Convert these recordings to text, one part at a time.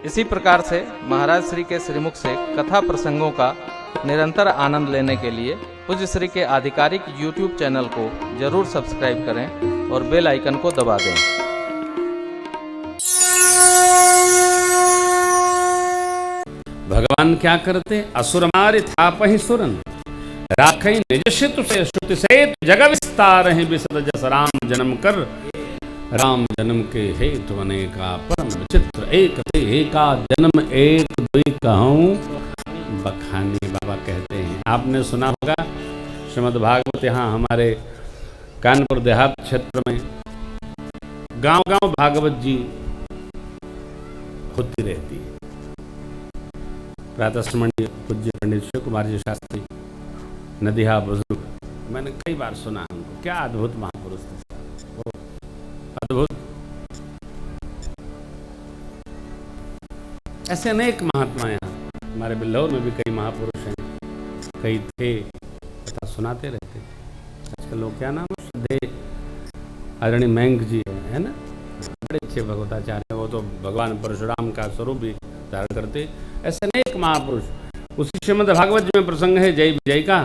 इसी प्रकार से महाराज श्री के श्रीमुख से कथा प्रसंगों का निरंतर आनंद लेने के लिए पूज्य श्री के आधिकारिक YouTube चैनल को जरूर सब्सक्राइब करें और बेल आइकन को दबा दें। भगवान क्या करते? असुर मारे थापहि सुरन राखै निज शितु से श्रुति सहित जग विस्तार है विशद जस राम जन्म कर। राम जन्म के हेतु अनेका परम विचित्र एक ते एका जन्म एक दुई कहूँ बखानी। बाबा कहते हैं, आपने सुना होगा श्रीमद् भागवत यहाँ हमारे कानपुर देहात क्षेत्र में गांव गांव भागवत जी होती रहती है। प्रातः स्मरणीय पूज्य पंडित शिव कुमार जी शास्त्री नदिहा बुजुर्ग, मैंने कई बार सुना उनको। क्या अद्भुत महापुरुष थे वो, अद्भुत। ऐसे अनेक महात्मा यहाँ हमारे बिल्लौर में भी कई महापुरुष हैं, कई थे, कथा सुनाते रहते थे। आजकल लोग क्या नाम श्रद्धे आदरणीय मैंग जी है ना, बड़े अच्छे भगवताचार्य, वो तो भगवान परशुराम का स्वरूप भी धारण करते। ऐसे अनेक महापुरुष। उसी श्रीमद् भागवत जी में प्रसंग है जय विजय का।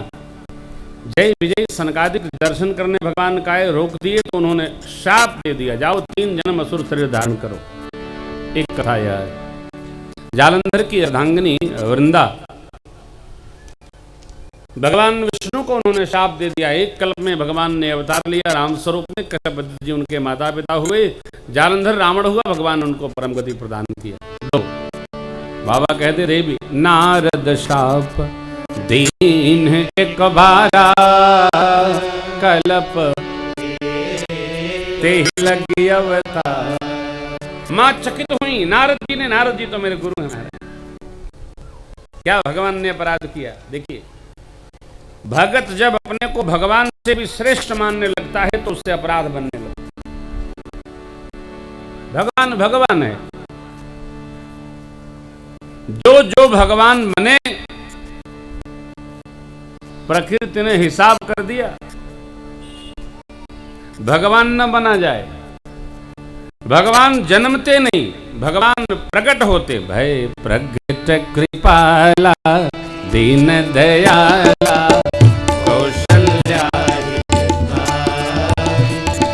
जय विजय सनकादिक दर्शन करने भगवान का रोक दिए तो उन्होंने शाप दे दिया, जाओ 3 जन्म असुर शरीर धारण करो। एक कथा यह है। जालंधर की अर्धांगिनी वृंदा, भगवान विष्णु को उन्होंने शाप दे दिया। एक कल्प में भगवान ने अवतार लिया राम स्वरूप में, कश्यप जी उनके माता पिता हुए, जालंधर रावण हुआ, भगवान उनको परम गति प्रदान किया। बाबा कहते रे भी नारद शाप दीन एक बारा कल्प ते लगी अवतार। मां चकित हुई नारद जी ने, नारद जी तो मेरे गुरु हैं, क्या भगवान ने अपराध किया। देखिए, भगत जब अपने को भगवान से भी श्रेष्ठ मानने लगता है तो उससे अपराध बनने लगता है। भगवान भगवान है, जो भगवान बने प्रकृति ने हिसाब कर दिया, भगवान न बना जाए। भगवान जन्मते नहीं, भगवान प्रकट होते। भय प्रगट कृपाला दीन दयाला कौशल्या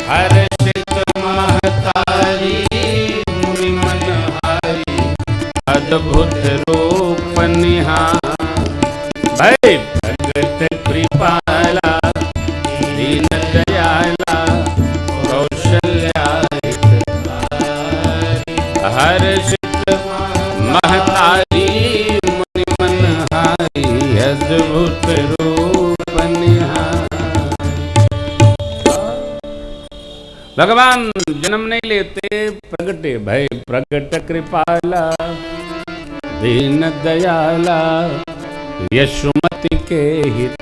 हर्षित महतारी मुनि मनहारी अद्भुत रूप निहार। भय प्रगट कृपाला दीन दयाला कौशल्या हर्षित महतारी मुनि मनहारी अद्भुत रूप निहार। भगवान जन्म नहीं लेते, प्रगटे। भय प्रगट कृपाला दीन दयाला यशुमति के हित।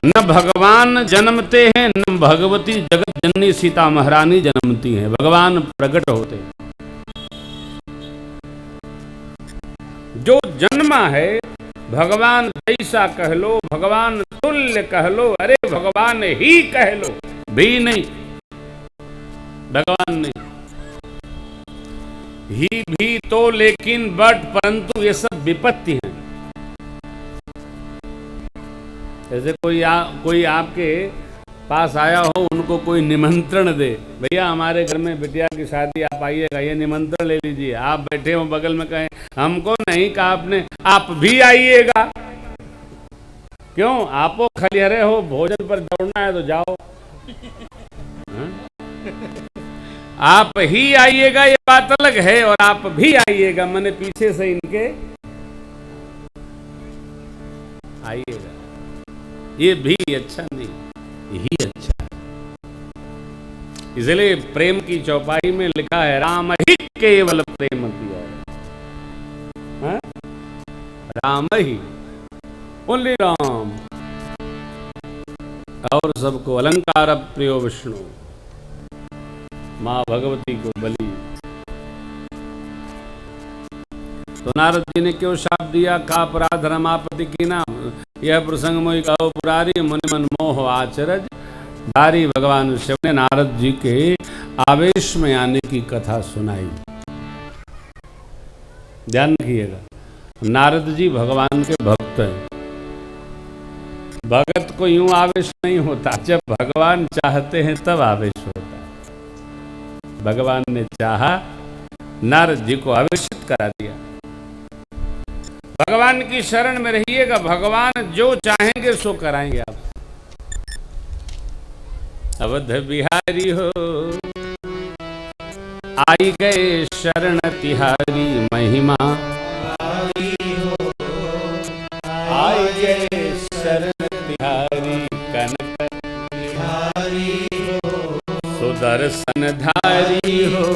न भगवान जन्मते हैं न भगवती जगत जननी सीता महारानी जन्मती हैं, भगवान प्रकट होते हैं। जो जन्मा है भगवान जैसा कह लो, भगवान तुल्य कह लो, अरे भगवान ही कह लो भी नहीं, भगवान नहीं ही भी तो, लेकिन बट परंतु ये सब विपत्ति हैं। जैसे कोई आपके पास आया हो, उनको कोई निमंत्रण दे, भैया हमारे घर में बिटिया की शादी आप आइएगा, ये निमंत्रण ले लीजिए। आप बैठे हो बगल में, कहें हमको नहीं कहा आपने, आप भी आइएगा। क्यों? आपो खलिहरे हो, भोजन पर दौड़ना है तो जाओ। आप ही आइएगा ये बात अलग है, और आप भी आइएगा मैंने पीछे से इनके आइएगा, ये भी अच्छा नहीं, यही अच्छा है। इसलिए प्रेम की चौपाई में लिखा है राम ही केवल प्रेम किया है, राम ही, ओनली राम, और सबको अलंकार प्रियो विष्णु, मां भगवती को बलि। तो नारद जी ने क्यों शाप दिया? का अपराध रमापति की नाम, यह प्रसंग मोहि कहो पुरारी, मुनि मन मोह आचरज धारी। भगवान शिव ने नारद जी के आवेश में आने की कथा सुनाई। ध्यान रखिएगा, नारद जी भगवान के भक्त हैं। भगत को यूं आवेश नहीं होता, जब भगवान चाहते हैं तब आवेश होता है। भगवान ने चाहा, नारद जी को आवेशित करा दिया। भगवान की शरण में रहिएगा, भगवान जो चाहेंगे सो कराएंगे आप। अवध बिहारी हो आई गए शरण तिहारी, महिमा आई गए शरण तिहारी, कनक तिहारी हो सुदर्शन धारी हो,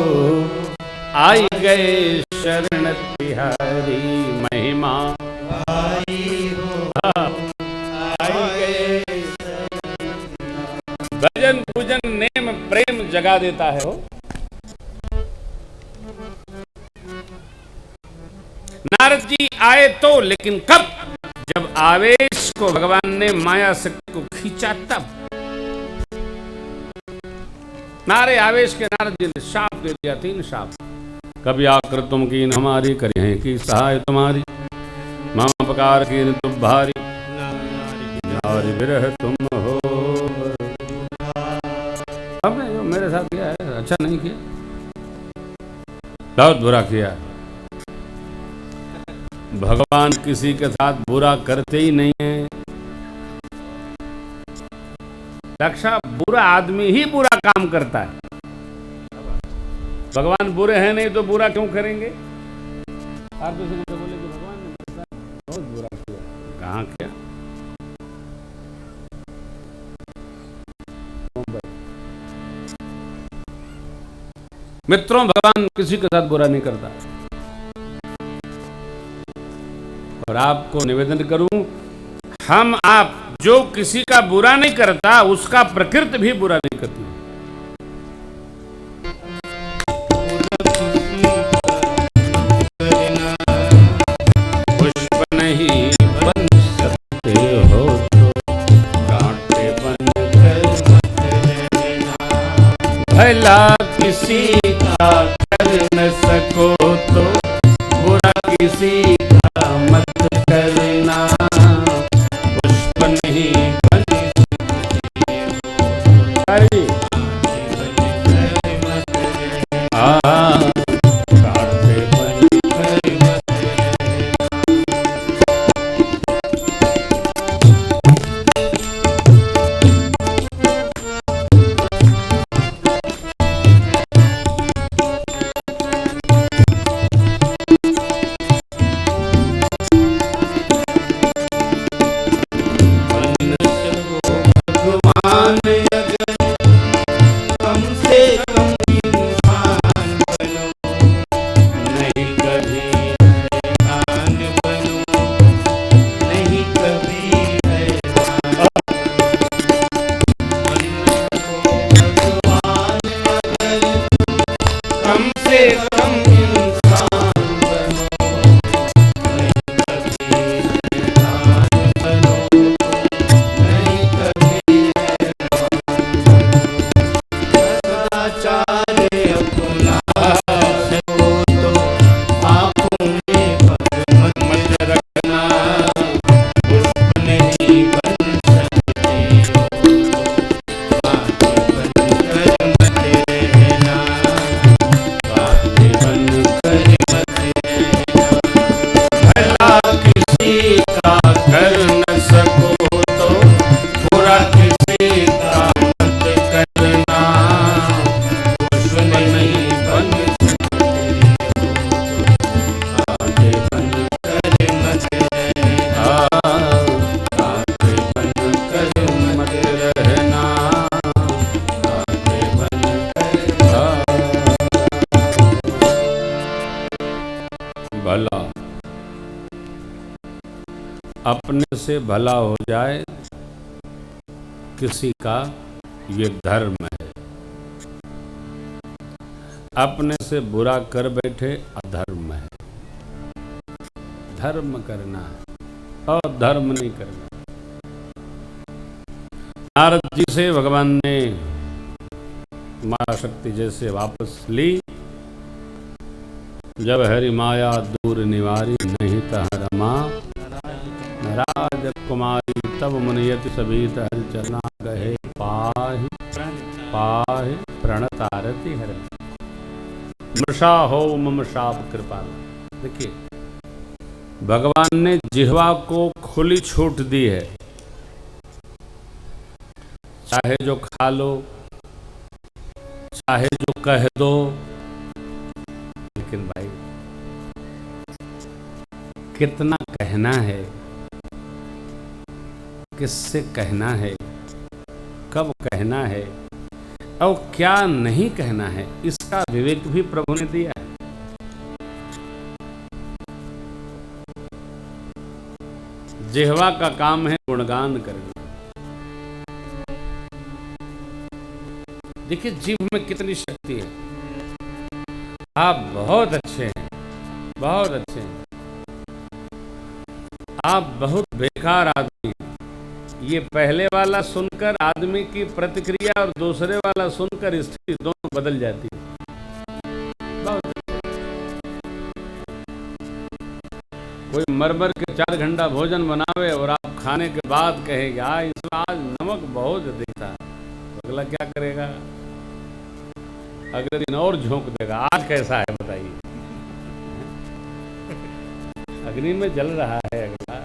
आई गए शरण तिहारी, महिमा आई गए। भजन पूजन नेम प्रेम जगा देता है हो। नारद जी आए तो, लेकिन कब? जब आवेश को भगवान ने माया शक्ति को खींचा तब। नारे आवेश के नारद जी ने शाप दे दिया, 3 शाप। कभी आकर तुम कीन हमारी, करें की सहाय तुम्हारी, ममपकार कीन तुम भारी, नारी विरह तुम हो। आपने जो मेरे साथ किया है अच्छा नहीं किया, बहुत बुरा किया। भगवान किसी के साथ बुरा करते ही नहीं है। रक्षा बुरा आदमी ही बुरा काम करता है। भगवान बुरे हैं नहीं तो बुरा क्यों करेंगे? आप किसी को बोले कि भगवान ने मेरे साथ बहुत बुरा किया, कहाँ किया? मित्रों, भगवान किसी के साथ बुरा नहीं करता। और आपको निवेदन करूं, हम आप जो किसी का बुरा नहीं करता, उसका प्रकृति भी बुरा नहीं करती। पुष्प नहीं बन सकते हो तो कांटे बनकर भला किसी का कर न सको तो बुरा किसी का मत करना। पुष्प नहीं बन सकते कांटे बनकर भला अपने से भला हो जाए किसी का, ये धर्म है। अपने से बुरा कर बैठे अधर्म है। धर्म करना है और धर्म नहीं करना। नारद जी से भगवान ने माया शक्ति जैसे वापस ली, जब हरि माया दूर निवारी, नहीं तह रमा राज कुमारी। तब मुनियति सभीत हरि चरना, गहे पाहि पाहि प्रणतारति हरि। मृषा हो मम शाप कृपाल। देखिए, भगवान ने जिह्वा को खुली छूट दी है, चाहे जो खा लो, चाहे जो कह दो। लेकिन भाई कितना कहना है, किससे कहना है, कब कहना है और क्या नहीं कहना है, इसका विवेक भी प्रभु ने दिया है। जिह्वा का काम है गुणगान करना। देखिए जीभ में कितनी शक्ति है। आप बहुत अच्छे हैं, बहुत अच्छे हैं, आप बहुत बेकार आदमी हैं। ये पहले वाला सुनकर आदमी की प्रतिक्रिया और दूसरे वाला सुनकर स्थिति दोनों बदल जाती है। बहुत अच्छे। कोई मरमर के 4 घंटा भोजन बनावे और आप खाने के बाद कहेंगे इसमें आज नमक बहुत अधिक था, तो अगला क्या करेगा? अगले दिन और झोंक देगा, आज कैसा है बताइए। अग्नि में जल रहा है अगला।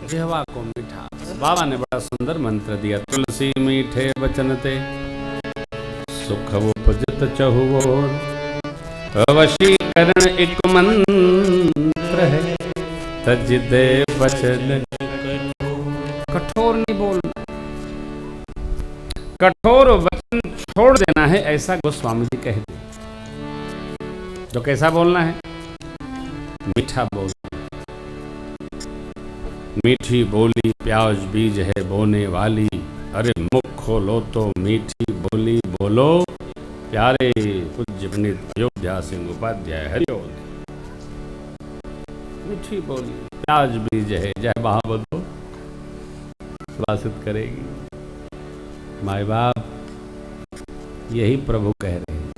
जिह्वा को मीठा। बाबा ने बड़ा सुंदर मंत्र दिया, तुलसी मीठे वचन ते सुख उपजत चहुओर। वशीकरण एक मंत्र है, तज दे वचन। कठोर नहीं बोलना, कठोर वचन छोड़ देना है, ऐसा गोस्वामी जी कहते। तो कैसा बोलना है? मीठा बोलना। मीठी बोली प्याज बीज है बोने वाली, अरे मुख खोलो तो मीठी बोली बोलो। प्यारे पूज्य पंडित अयोध्या सिंह उपाध्याय हरिओम। मीठी बोली प्याज बीज है, जय बहाबलो सुवासित करेगी। माय बाप यही प्रभु कह रहे हैं।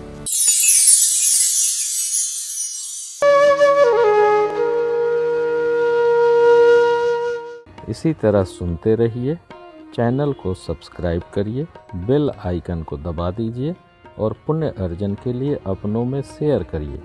इसी तरह सुनते रहिए, चैनल को सब्सक्राइब करिए, बेल आइकन को दबा दीजिए और पुण्य अर्जन के लिए अपनों में शेयर करिए।